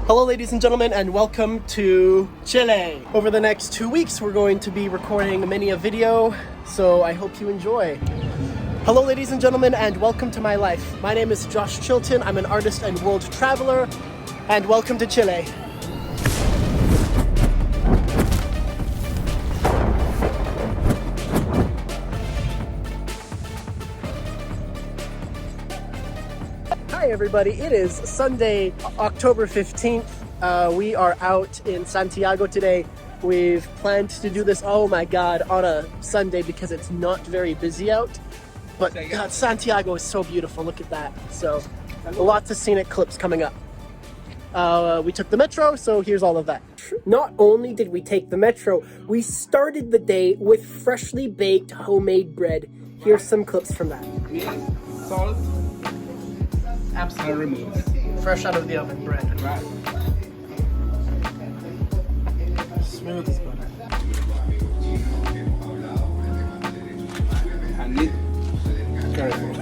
Hello ladies and gentlemen, and welcome to Chile. Over the next 2 weeks we're going to be recording many a video, so I hope you enjoy. Hello ladies and gentlemen, and welcome to my life. My name is Josh Chilton, I'm an artist and world traveler, and welcome to Chile. Hi everybody, it is Sunday, October 15th. We are out in Santiago today. We've planned to do this, oh my god, on a Sunday because it's not very busy out. But God, Santiago is so beautiful, look at that. So, lots of scenic clips coming up. We took the metro, so here's all of that. Not only did we take the metro, we started the day with freshly baked homemade bread. Here's some clips from that. Salt. Absolutely removed. Fresh out of the oven bread. Right. Smooth as butter. And it careful.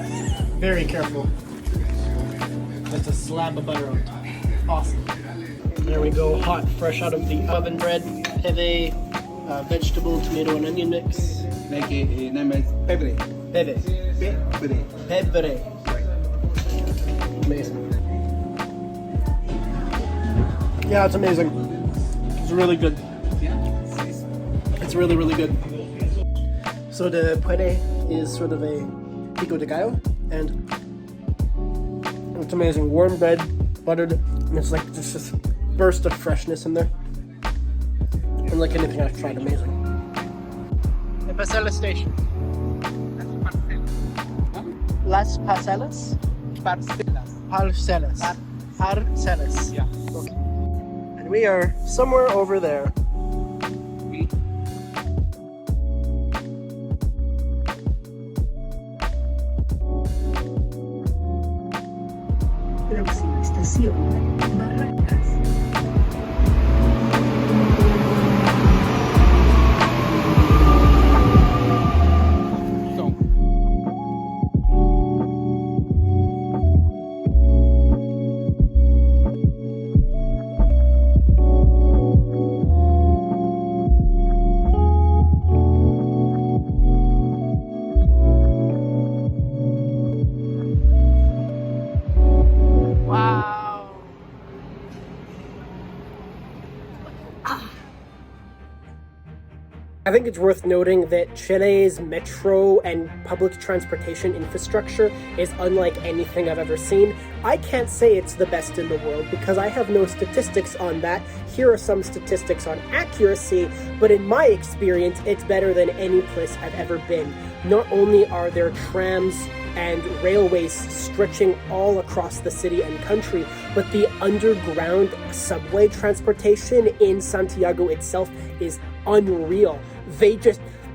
Very careful. Just a slab of butter on top. Awesome. There we go, hot, fresh out of the oven bread. Peve, vegetable, tomato, and onion mix. Make it, name is pebre. Peve. Pebre. Peve. Amazing. Yeah, it's amazing. It's really good. It's really, really good. So the pere is sort of a pico de gallo, and it's amazing. Warm bread, buttered, and it's like just this burst of freshness in there. Unlike anything I've tried, amazing. The Pasela station. Las Parcelas? Parcelas. Parcelas. Yeah. Okay. And we are somewhere over there. Próxima estación, Barrancas. I think it's worth noting that Chile's metro and public transportation infrastructure is unlike anything I've ever seen. I can't say it's the best in the world because I have no statistics on that. Here are some statistics on accuracy, but in my experience, it's better than any place I've ever been. Not only are there trams and railways stretching all across the city and country, but the underground subway transportation in Santiago itself is unreal.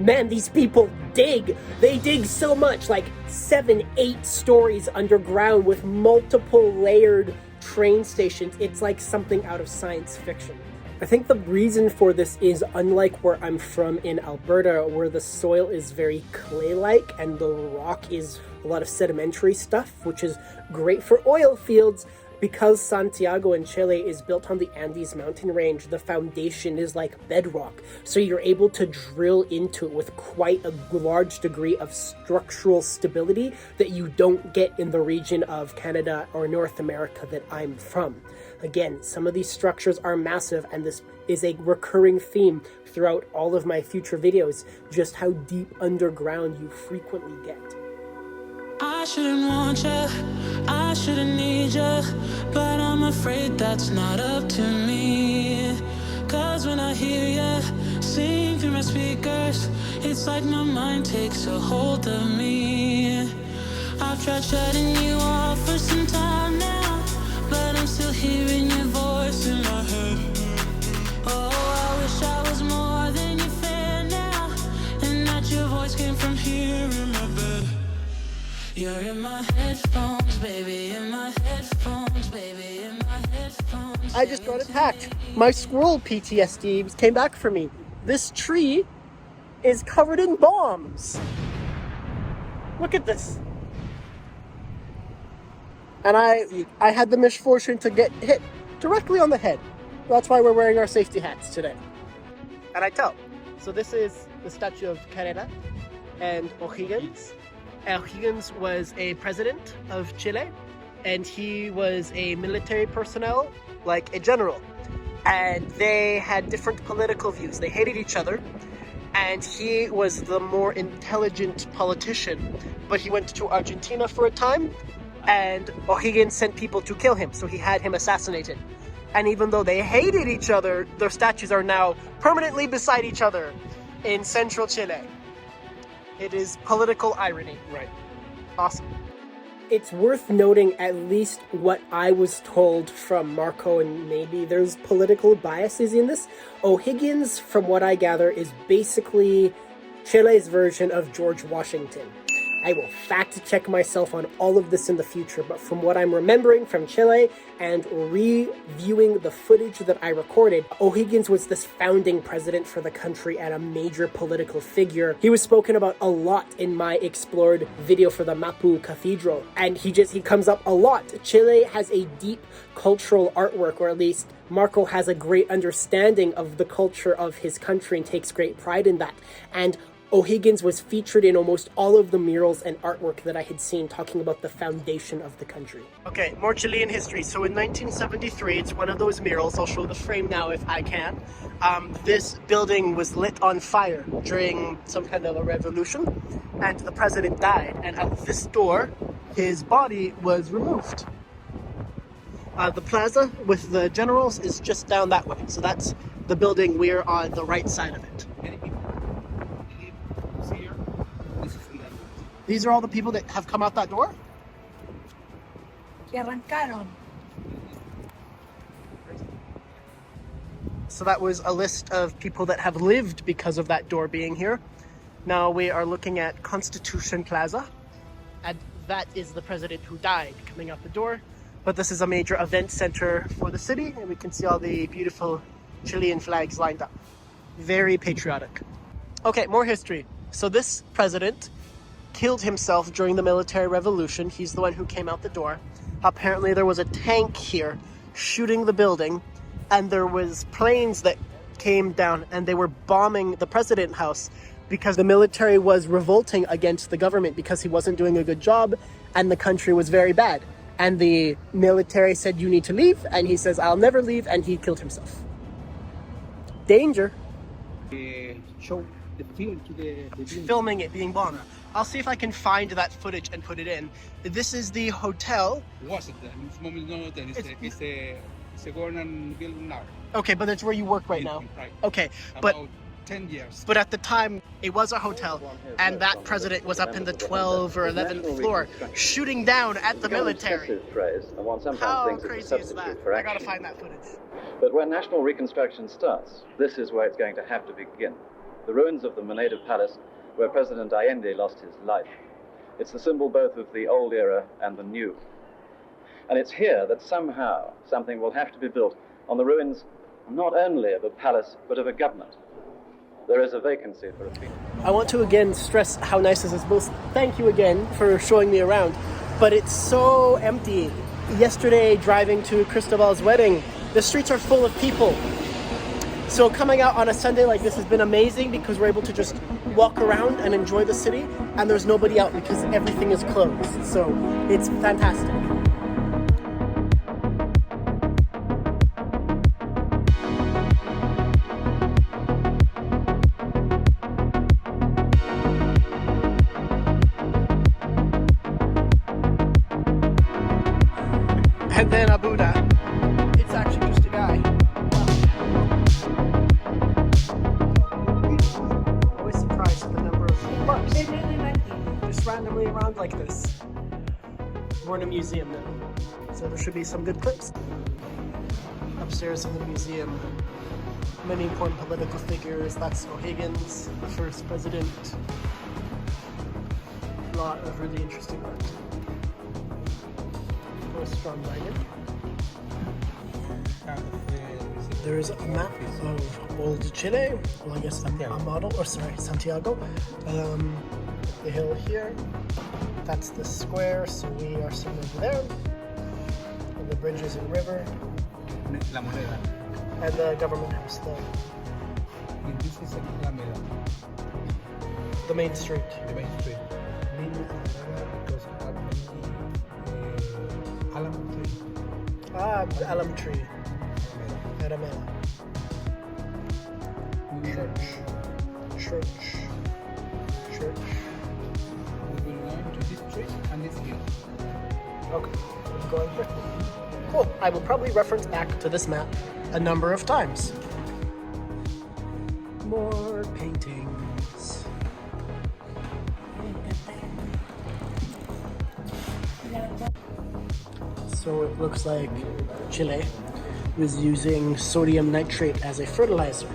Man, these people dig. They dig so much, like 7-8 stories underground with multiple layered train stations. It's like something out of science fiction. I think the reason for this is unlike where I'm from in Alberta, where the soil is very clay-like and the rock is a lot of sedimentary stuff, which is great for oil fields. Because Santiago in Chile is built on the Andes mountain range, the foundation is like bedrock. So you're able to drill into it with quite a large degree of structural stability that you don't get in the region of Canada or North America that I'm from. Again, some of these structures are massive, and this is a recurring theme throughout all of my future videos, just how deep underground you frequently get. I shouldn't want you, I shouldn't need you, but I'm afraid that's not up to me. Cause when I hear you sing through my speakers, it's like my mind takes a hold of me. I've tried shutting you off for some time now, but I'm still hearing your voice in my head. Oh, I wish I was more than your fan now, and that your voice came from here in my bed. You're in my headphones, baby, in my headphones, baby, in my headphones. I just got attacked. My squirrel PTSD came back for me. This tree is covered in bombs. Look at this. And I had the misfortune to get hit directly on the head. That's why we're wearing our safety hats today. And I tell. So this is the statue of Carrera and O'Higgins. O'Higgins was a president of Chile, and he was a military personnel, like a general. And they had different political views. They hated each other, and he was the more intelligent politician. But he went to Argentina for a time, and O'Higgins sent people to kill him, so he had him assassinated. And even though they hated each other, their statues are now permanently beside each other in central Chile. It is political irony. Right. Awesome. It's worth noting at least what I was told from Marco, and maybe there's political biases in this. O'Higgins, from what I gather, is basically Chile's version of George Washington. I will fact check myself on all of this in the future, but from what I'm remembering from Chile and reviewing the footage that I recorded, O'Higgins was this founding president for the country and a major political figure. He was spoken about a lot in my explored video for the Mapu Cathedral, and he comes up a lot. Chile has a deep cultural artwork, or at least Marco has a great understanding of the culture of his country and takes great pride in that. And O'Higgins was featured in almost all of the murals and artwork that I had seen talking about the foundation of the country. Okay, more Chilean history. So in 1973, it's one of those murals. I'll show the frame now if I can. This building was lit on fire during some kind of a revolution, and the president died. And at this door, his body was removed. The plaza with the generals is just down that way. So that's the building. We're on the right side of it. These are all the people that have come out that door? Que arrancaron. So that was a list of people that have lived because of that door being here. Now we are looking at Constitution Plaza, and that is the president who died coming out the door. But this is a major event center for the city, and we can see all the beautiful Chilean flags lined up. Very patriotic. Okay, more history. So this president killed himself during the military revolution. He's the one who came out the door. Apparently there was a tank here shooting the building, and there was planes that came down and they were bombing the president house because the military was revolting against the government because he wasn't doing a good job and the country was very bad. And the military said, "You need to leave," and he says, "I'll never leave," and he killed himself. Danger. Show the film to the Filming it being bombed. I'll see if I can find that footage and put it in. This is the hotel. Was it in this moment? No, then it's a government building now. Okay, but that's where you work right now. Right. Okay, but About 10 years. But at the time, it was a hotel, and that president was up in the 12th or 11th floor, shooting down at the military. How crazy is that? I gotta find that footage. But when national reconstruction starts, this is where it's going to have to begin. The ruins of the Moneda Palace, where President Allende lost his life. It's the symbol both of the old era and the new. And it's here that somehow something will have to be built on the ruins not only of a palace, but of a government. There is a vacancy for a people. I want to again stress how nice this is. Both thank you again for showing me around, but it's so empty. Yesterday, driving to Cristobal's wedding, the streets are full of people. So coming out on a Sunday like this has been amazing because we're able to just walk around and enjoy the city, and there's nobody out because everything is closed. So it's fantastic. And then a Buddha. It's actually just a guy. Always surprised at the number of parks just randomly around like this. We're in a museum now, so there should be some good clips. Upstairs in the museum, many important political figures. That's O'Higgins, the first president. A lot of really interesting art. Strong-minded. There's a map of old Chile. Well, I guess a model, or sorry, Santiago. The hill here. That's the square, so we are somewhere over there. And the bridges and river. La moneda. And the government house, And this is Alameda, the main street. the main street. Name is Alameda because have many alum tree. Ah, the elm tree. Alameda. Aramela. Church. We will go to this street and this hill. Okay, I'm going there. Cool. I will probably reference back to this map a number of times. More paintings. So it looks like Chile was using sodium nitrate as a fertilizer,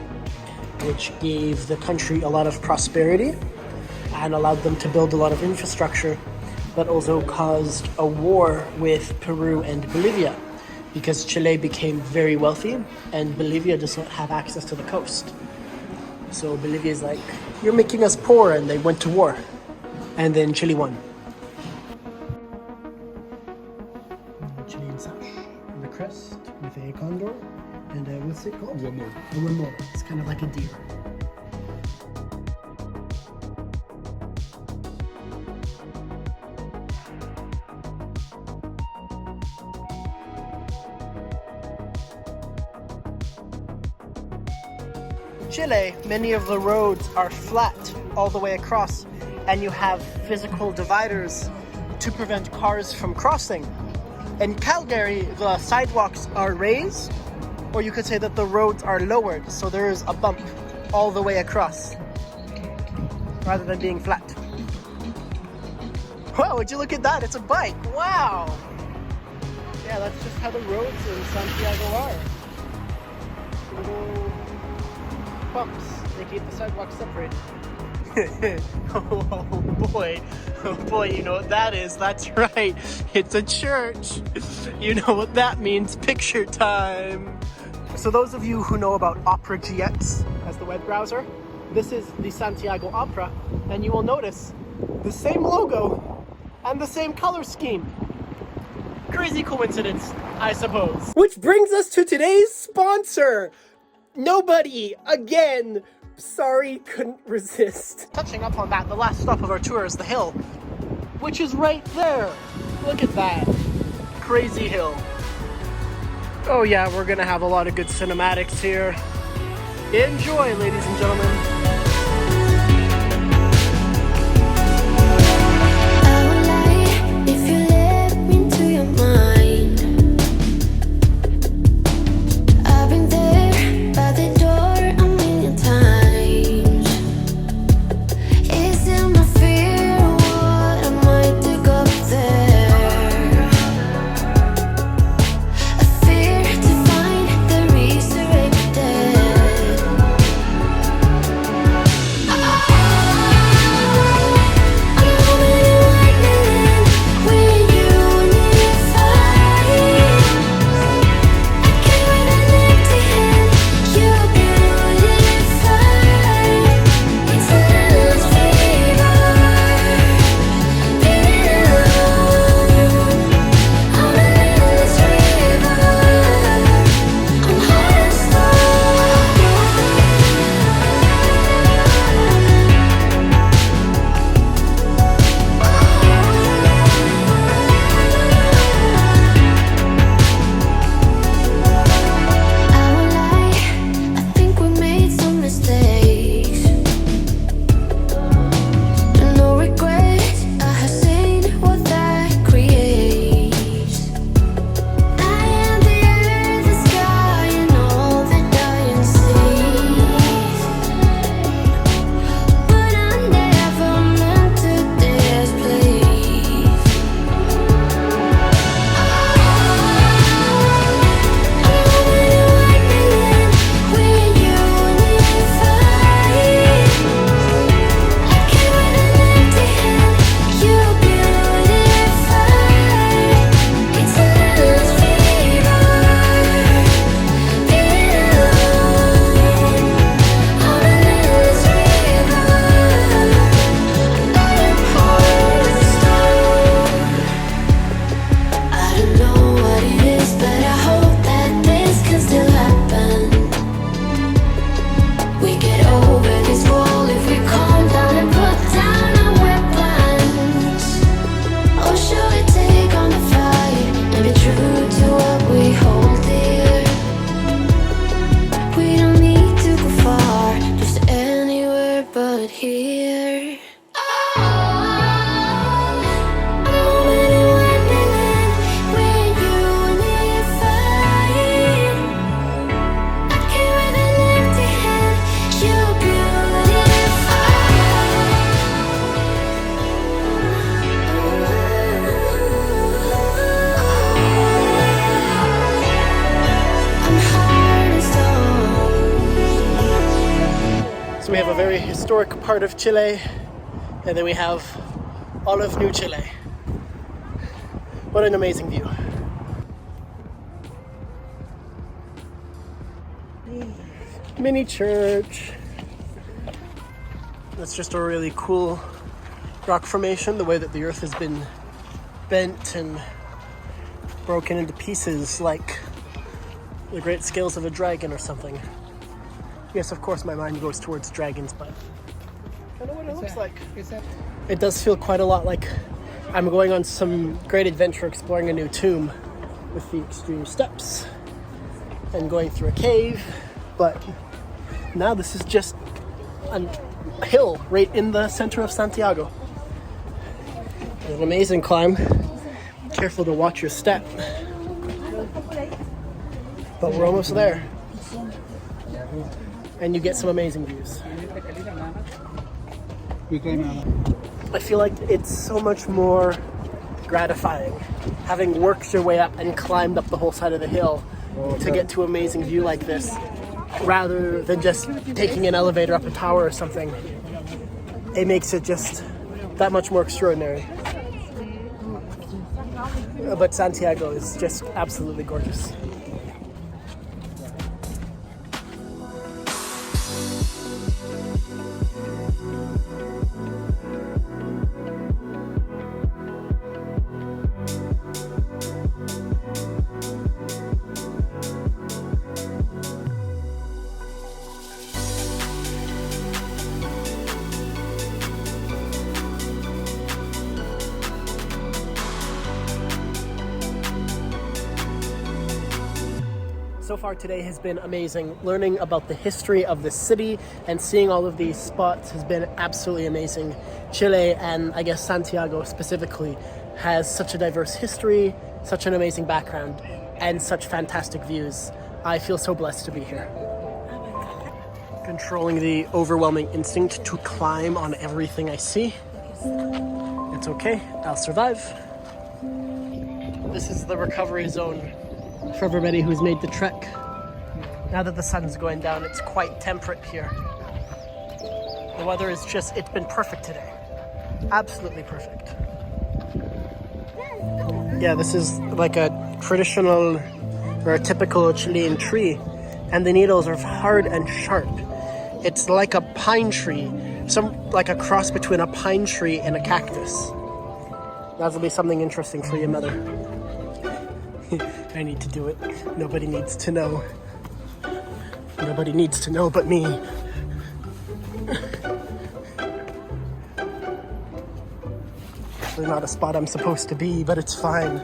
which gave the country a lot of prosperity and allowed them to build a lot of infrastructure, but also caused a war with Peru and Bolivia because Chile became very wealthy and Bolivia does not have access to the coast. So Bolivia is like, you're making us poor, and they went to war. And then Chile won. Chilean sash and the crest with a condor and what's it called? One more. A remor. It's kind of like a deer. Chile, many of the roads are flat all the way across, and you have physical dividers to prevent cars from crossing. In Calgary, the sidewalks are raised, or you could say that the roads are lowered, so there is a bump all the way across, rather than being flat. Wow, would you look at that? It's a bike. Wow! Yeah, that's just how the roads in Santiago are. Little bumps. They keep the sidewalks separated. Oh boy, you know what that is. That's right, it's a church. You know what that means, picture time. So those of you who know about Opera GX as the web browser, this is the Santiago Opera, and you will notice the same logo and the same color scheme. Crazy coincidence, I suppose. Which brings us to today's sponsor. Nobody, again. Sorry, couldn't resist. Touching up on that, the last stop of our tour is the hill, which is right there. Look at that. Crazy hill. Oh yeah, we're gonna have a lot of good cinematics here. Enjoy, ladies and gentlemen. very historic part of Chile, and then we have all of New Chile. What an amazing view. Mini church. That's just a really cool rock formation, the way that the earth has been bent and broken into pieces like the great scales of a dragon or something. Yes, of course my mind goes towards dragons, but I don't know what it looks like. It does feel quite a lot like I'm going on some great adventure exploring a new tomb with the extreme steps and going through a cave, but now this is just a hill right in the center of Santiago. An amazing climb. Careful to watch your step. But we're almost there. And you get some amazing views. I feel like it's so much more gratifying having worked your way up and climbed up the whole side of the hill to get to an amazing view like this, rather than just taking an elevator up a tower or something. It makes it just that much more extraordinary. But Santiago is just absolutely gorgeous. So far today has been amazing. Learning about the history of the city and seeing all of these spots has been absolutely amazing. Chile, and I guess Santiago specifically, has such a diverse history, such an amazing background, and such fantastic views. I feel so blessed to be here. Controlling the overwhelming instinct to climb on everything I see. It's okay, I'll survive. This is the recovery zone for everybody who's made the trek. Now that the sun's going down, it's quite temperate here. The weather is just, it's been perfect today. Absolutely perfect. Yeah, this is like a traditional or a typical Chilean tree, and the needles are hard and sharp. It's like a pine tree, like a cross between a pine tree and a cactus. That'll be something interesting for your mother. I need to do it. Nobody needs to know. Nobody needs to know but me. Actually not a spot I'm supposed to be, but it's fine.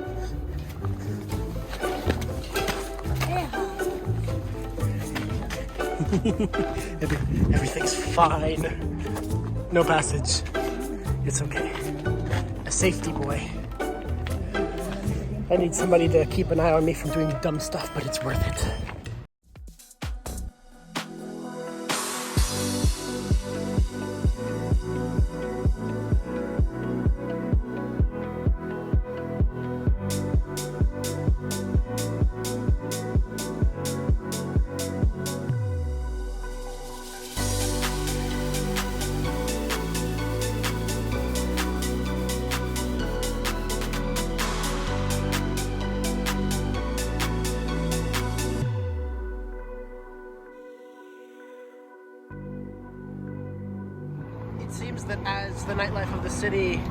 Everything's fine. No passage. It's okay. A safety boy. I need somebody to keep an eye on me from doing dumb stuff, but it's worth it. It seems that as the nightlife of the city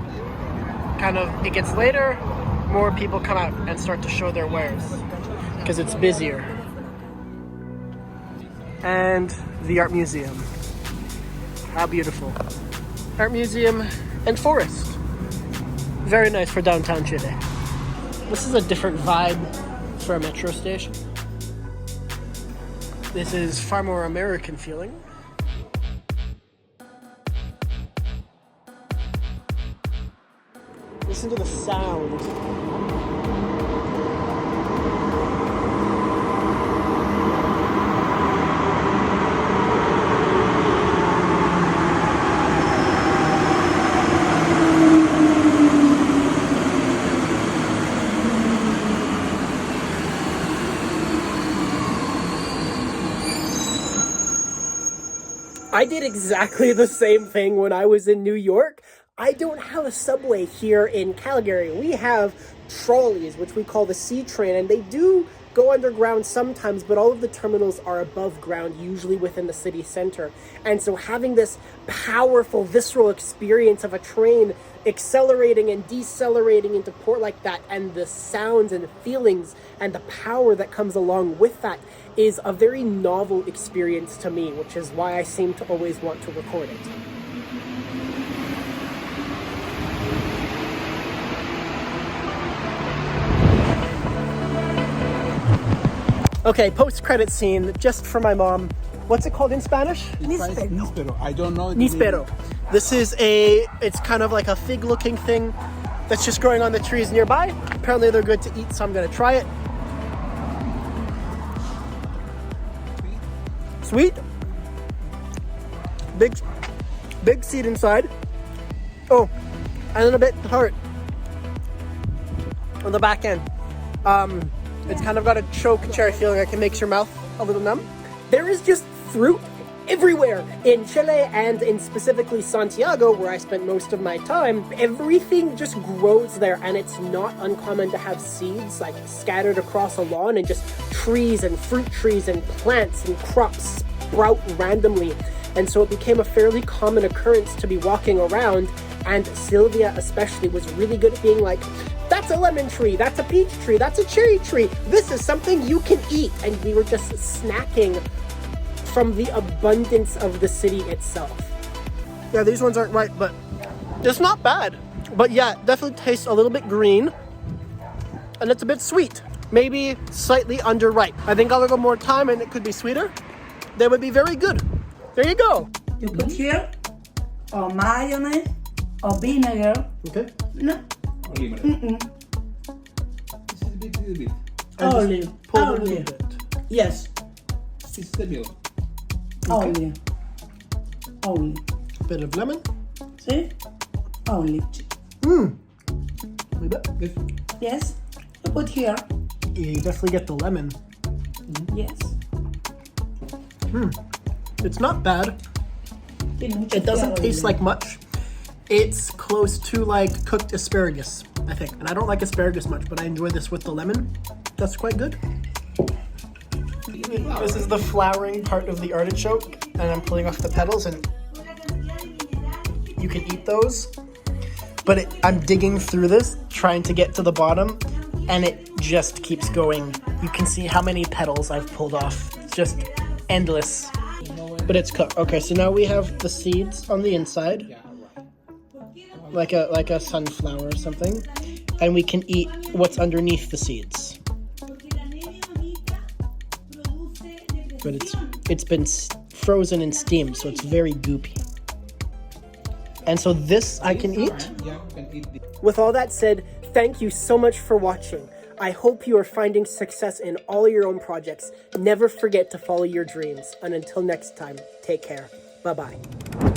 it gets later, more people come out and start to show their wares because it's busier. And the art museum. How beautiful. Art museum and forest. Very nice for downtown Chile. This is a different vibe for a metro station. This is far more American feeling. Listen to the sound. I did exactly the same thing when I was in New York. I don't have a subway here in Calgary. We have trolleys, which we call the C train, and they do go underground sometimes, but all of the terminals are above ground, usually within the city center. And so having this powerful, visceral experience of a train accelerating and decelerating into port like that, and the sounds and the feelings and the power that comes along with that is a very novel experience to me, which is why I seem to always want to record it. Okay, post-credit scene, just for my mom. What's it called in Spanish? Níspero. I don't know. Níspero. This is it's kind of like a fig-looking thing that's just growing on the trees nearby. Apparently they're good to eat, so I'm gonna try it. Sweet. Big seed inside. Oh, and then a bit tart on the back end. It's kind of got a choke cherry feeling like it makes your mouth a little numb. There is just fruit everywhere in Chile, and in specifically Santiago, where I spent most of my time. Everything just grows there, and it's not uncommon to have seeds like scattered across a lawn, and just trees and fruit trees and plants and crops sprout randomly. And so it became a fairly common occurrence to be walking around, and Sylvia especially was really good at being like, that's a lemon tree, that's a peach tree, that's a cherry tree, this is something you can eat. And we were just snacking from the abundance of the city itself. Yeah, these ones aren't right, but it's not bad. But yeah, it definitely tastes a little bit green, and it's a bit sweet, maybe slightly underripe. I think a little more time and it could be sweeter. They would be very good. There you go. You put here, or mayonnaise, or vinegar. Okay. No. Olive. This is a little bit. Olive. Pull a little Olive. bit. Yes. This is the milk. Olive. Olive. Bit of lemon. See? Olive. A bit. This, Yes. You put here. You definitely get the lemon. Yes. It's not bad. It doesn't taste like much. It's close to like cooked asparagus, I think. And I don't like asparagus much, but I enjoy this with the lemon. That's quite good. This is the flowering part of the artichoke, and I'm pulling off the petals, and you can eat those. But I'm digging through this, trying to get to the bottom, and it just keeps going. You can see how many petals I've pulled off. It's just endless. But it's cooked. Okay, so now we have the seeds on the inside, like a sunflower or something, and we can eat what's underneath the seeds. But it's been frozen in steam, so it's very goopy. And so this I can eat. yeah, you can eat this. With all that said, thank you so much for watching. I hope you are finding success in all your own projects. Never forget to follow your dreams. And until next time, take care. Bye-bye.